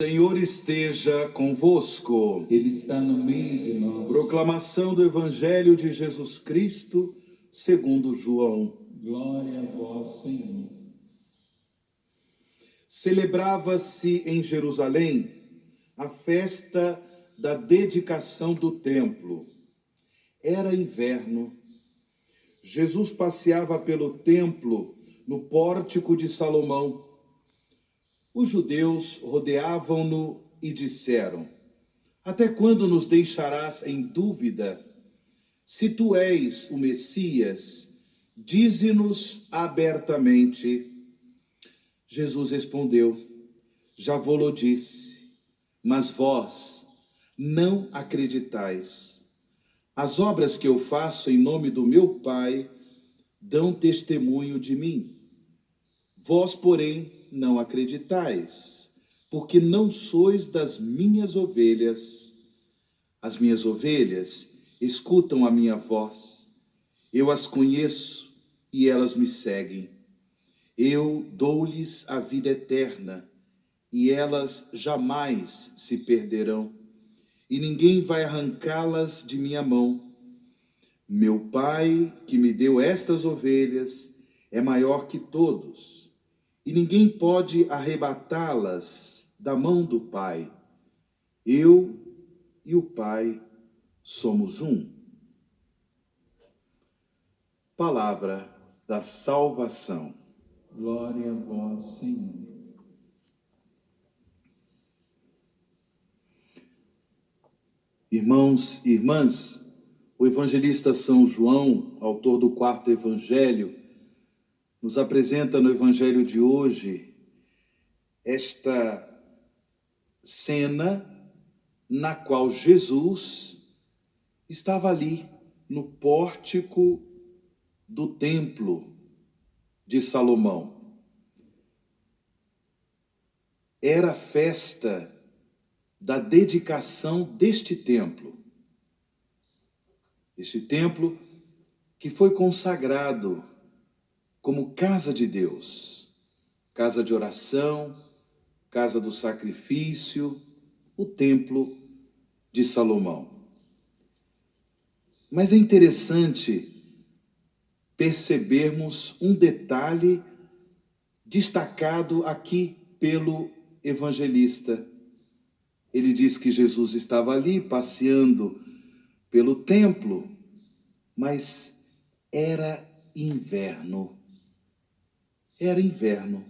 Senhor esteja convosco. Ele está no meio de nós. Proclamação do Evangelho de Jesus Cristo, segundo João. Glória a vós, Senhor. Celebrava-se em Jerusalém a festa da dedicação do templo. Era inverno. Jesus passeava pelo templo no pórtico de Salomão. Os judeus rodeavam-no e disseram: até quando nos deixarás em dúvida? Se tu és o Messias, dize-nos abertamente. Jesus respondeu: já vô-lo disse, mas vós não acreditais. As obras que eu faço em nome do meu Pai dão testemunho de mim. Vós, porém, não acreditais, porque não sois das minhas ovelhas. As minhas ovelhas escutam a minha voz. Eu as conheço e elas me seguem. Eu dou-lhes a vida eterna e elas jamais se perderão, e ninguém vai arrancá-las de minha mão. Meu Pai, que me deu estas ovelhas, é maior que todos, e ninguém pode arrebatá-las da mão do Pai. Eu e o Pai somos um. Palavra da salvação. Glória a vós, Senhor. Irmãos e irmãs, o evangelista São João, autor do 4º evangelho, nos apresenta no evangelho de hoje esta cena na qual Jesus estava ali no pórtico do templo de Salomão. Era a festa da dedicação deste templo. Este templo que foi consagrado como casa de Deus, casa de oração, casa do sacrifício, o templo de Salomão. Mas é interessante percebermos um detalhe destacado aqui pelo evangelista. Ele diz que Jesus estava ali passeando pelo templo, mas era inverno. Era inverno.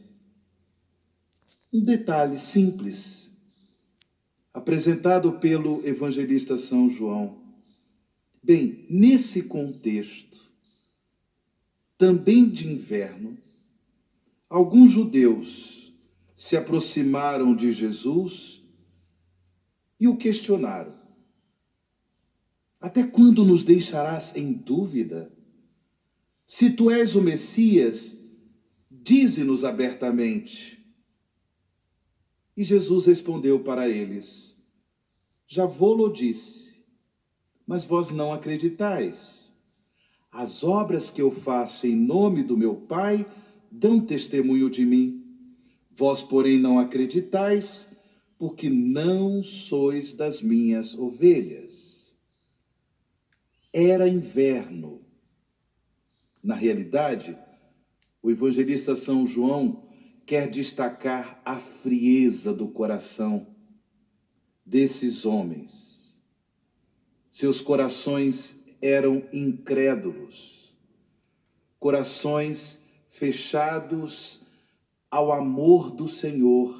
Um detalhe simples, apresentado pelo evangelista São João. Bem, nesse contexto, também de inverno, alguns judeus se aproximaram de Jesus e o questionaram: até quando nos deixarás em dúvida? Se tu és o Messias, dize-nos abertamente. E Jesus respondeu para eles: já vô-lo disse, mas vós não acreditais. As obras que eu faço em nome do meu Pai dão testemunho de mim. Vós, porém, não acreditais, porque não sois das minhas ovelhas. Era inverno. Na realidade, o evangelista São João quer destacar a frieza do coração desses homens. Seus corações eram incrédulos, corações fechados ao amor do Senhor,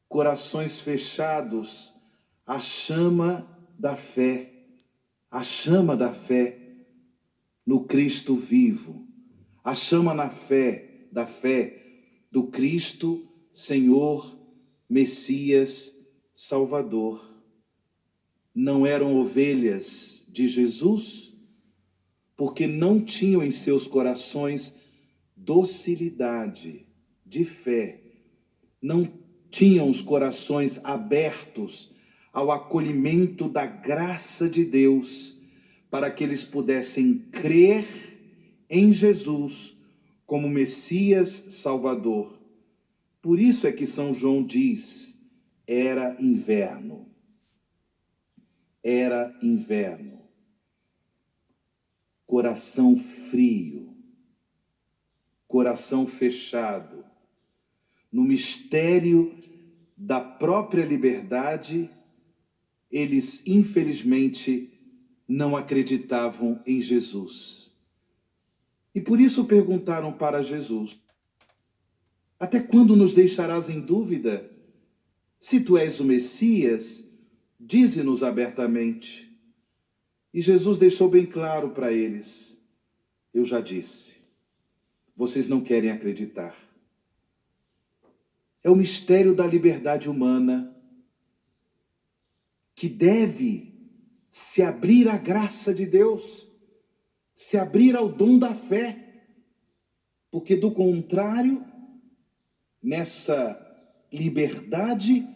corações fechados à chama da fé no Cristo vivo, a chama da fé do Cristo, Senhor, Messias, Salvador. Não eram ovelhas de Jesus, porque não tinham em seus corações docilidade de fé, não tinham os corações abertos ao acolhimento da graça de Deus, para que eles pudessem crer em Jesus como Messias Salvador. Por isso é que São João diz: Era inverno. Era inverno. Coração frio. Coração fechado. No mistério da própria liberdade, eles, infelizmente, não acreditavam em Jesus. E por isso perguntaram para Jesus: até quando nos deixarás em dúvida? Se tu és o Messias, dize-nos abertamente. E Jesus deixou bem claro para eles: eu já disse, vocês não querem acreditar. É o mistério da liberdade humana que deve se abrir à graça de Deus, se abrir ao dom da fé, porque do contrário, nessa liberdade,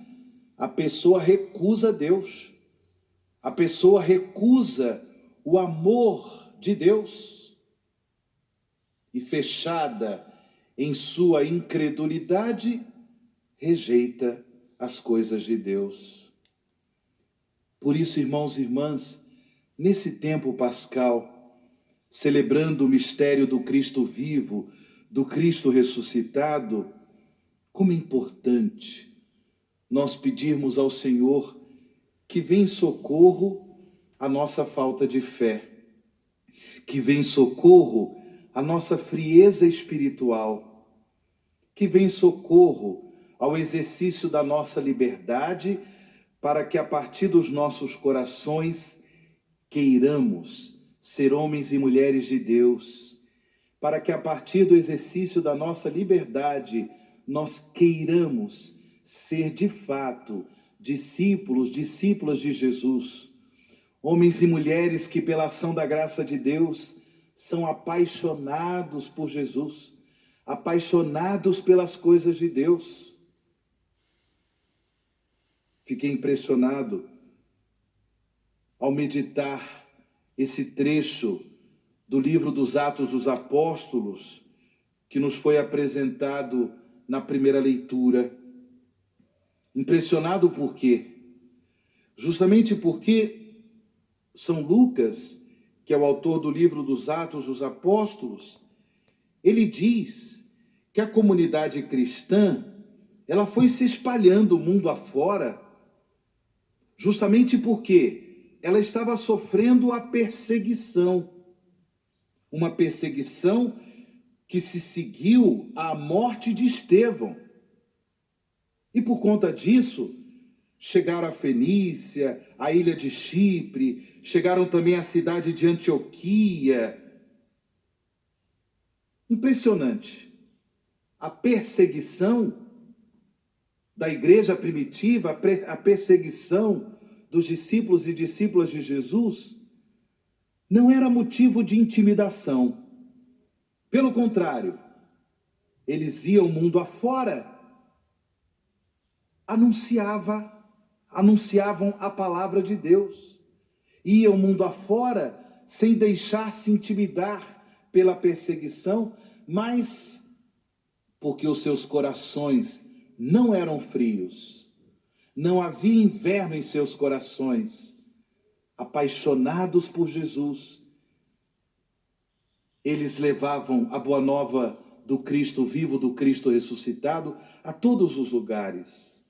a pessoa recusa Deus, a pessoa recusa o amor de Deus e, fechada em sua incredulidade, rejeita as coisas de Deus. Por isso, irmãos e irmãs, nesse tempo pascal, celebrando o mistério do Cristo vivo, do Cristo ressuscitado, como é importante nós pedirmos ao Senhor que venha em socorro à nossa falta de fé, que venha em socorro à nossa frieza espiritual, que venha em socorro ao exercício da nossa liberdade, para que a partir dos nossos corações queiramos ser homens e mulheres de Deus, para que a partir do exercício da nossa liberdade nós queiramos ser de fato discípulos, discípulas de Jesus, homens e mulheres que pela ação da graça de Deus são apaixonados por Jesus, apaixonados pelas coisas de Deus. Fiquei impressionado ao meditar esse trecho do livro dos Atos dos Apóstolos, que nos foi apresentado na primeira leitura. Impressionado por quê? Justamente porque São Lucas, que é o autor do livro dos Atos dos Apóstolos, ele diz que a comunidade cristã, ela foi se espalhando o mundo afora, justamente porque ela estava sofrendo a perseguição. Uma perseguição que se seguiu à morte de Estevão. E por conta disso, chegaram a Fenícia, a ilha de Chipre, chegaram também à cidade de Antioquia. Impressionante. A perseguição da igreja primitiva, a perseguição dos discípulos e discípulas de Jesus, não era motivo de intimidação. Pelo contrário, eles iam mundo afora, anunciavam a palavra de Deus, iam mundo afora sem deixar-se intimidar pela perseguição, mas porque os seus corações não eram frios, não havia inverno em seus corações, apaixonados por Jesus, eles levavam a boa nova do Cristo vivo, do Cristo ressuscitado, a todos os lugares.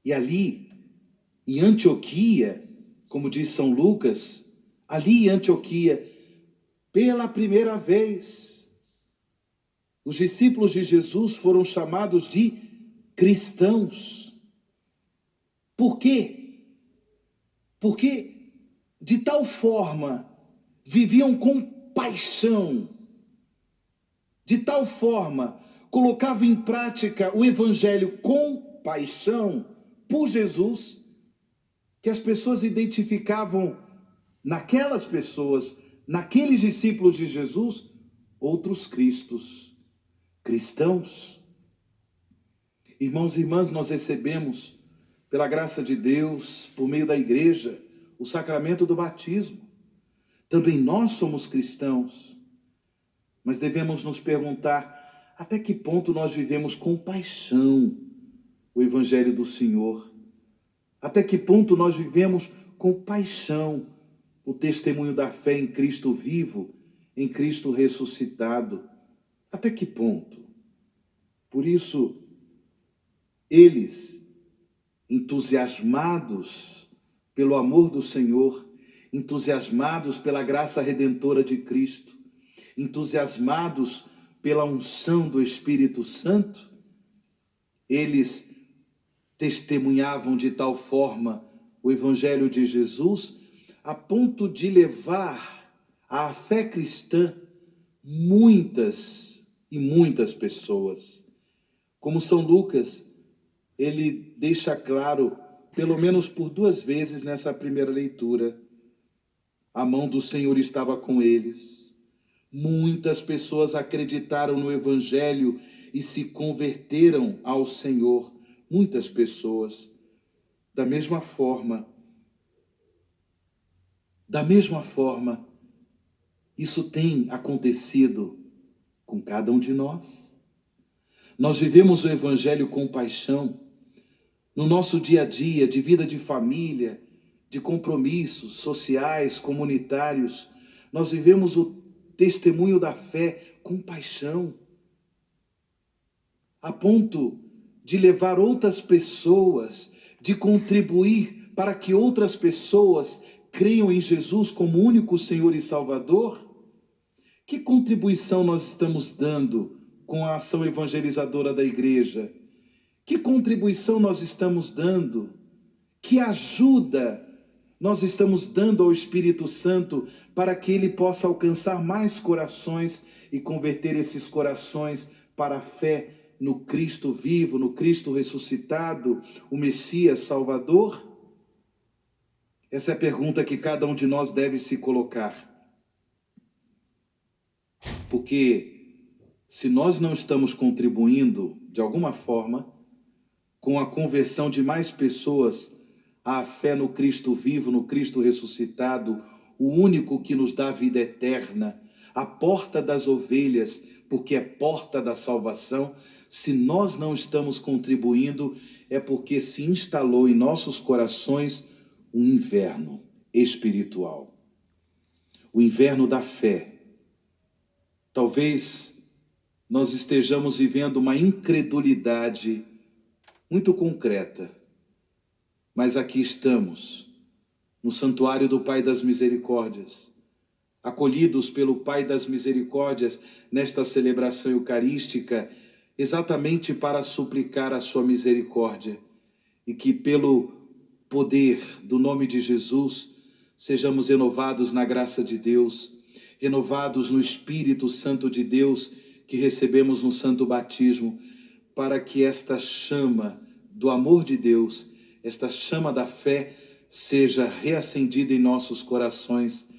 E ali, em Antioquia, como diz São Lucas, ali em Antioquia, pela primeira vez, os discípulos de Jesus foram chamados de cristãos. Por quê? Porque de tal forma viviam com paixão, de tal forma colocavam em prática o evangelho com paixão por Jesus, que as pessoas identificavam naquelas pessoas, naqueles discípulos de Jesus, outros cristos, cristãos. Irmãos e irmãs, nós recebemos, pela graça de Deus, por meio da igreja, o sacramento do batismo. Também nós somos cristãos, mas devemos nos perguntar até que ponto nós vivemos com paixão o Evangelho do Senhor? Até que ponto nós vivemos com paixão o testemunho da fé em Cristo vivo, em Cristo ressuscitado? Até que ponto? Por isso, eles, entusiasmados pelo amor do Senhor, entusiasmados pela graça redentora de Cristo, entusiasmados pela unção do Espírito Santo, eles testemunhavam de tal forma o Evangelho de Jesus, a ponto de levar à fé cristã muitas e muitas pessoas. Como São Lucas, ele deixa claro, pelo menos por 2 vezes nessa primeira leitura, a mão do Senhor estava com eles. Muitas pessoas acreditaram no Evangelho e se converteram ao Senhor. Muitas pessoas. Da mesma forma, isso tem acontecido com cada um de nós. Nós vivemos o Evangelho com paixão no nosso dia a dia, de vida de família, de compromissos sociais, comunitários. Nós vivemos o testemunho da fé com paixão, a ponto de levar outras pessoas, de contribuir para que outras pessoas creiam em Jesus como único Senhor e Salvador. Que contribuição nós estamos dando com a ação evangelizadora da igreja? Que contribuição nós estamos dando? Que ajuda nós estamos dando ao Espírito Santo para que ele possa alcançar mais corações e converter esses corações para a fé no Cristo vivo, no Cristo ressuscitado, o Messias Salvador? Essa é a pergunta que cada um de nós deve se colocar. Porque se nós não estamos contribuindo de alguma forma com a conversão de mais pessoas à fé no Cristo vivo, no Cristo ressuscitado, o único que nos dá vida eterna, a porta das ovelhas, porque é porta da salvação, se nós não estamos contribuindo, é porque se instalou em nossos corações um inverno espiritual. O inverno da fé. Talvez nós estejamos vivendo uma incredulidade muito concreta, mas aqui estamos, no santuário do Pai das Misericórdias, acolhidos pelo Pai das Misericórdias nesta celebração eucarística, exatamente para suplicar a sua misericórdia e que pelo poder do nome de Jesus sejamos renovados na graça de Deus, renovados no Espírito Santo de Deus que recebemos no santo batismo, para que esta chama do amor de Deus, esta chama da fé, seja reacendida em nossos corações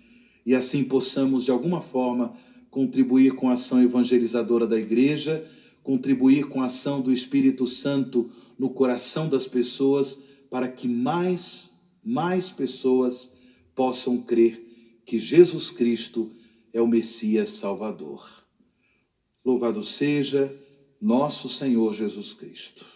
e assim possamos de alguma forma contribuir com a ação evangelizadora da igreja, contribuir com a ação do Espírito Santo no coração das pessoas, para que mais pessoas possam crer que Jesus Cristo é o Messias Salvador. Louvado seja nosso Senhor Jesus Cristo.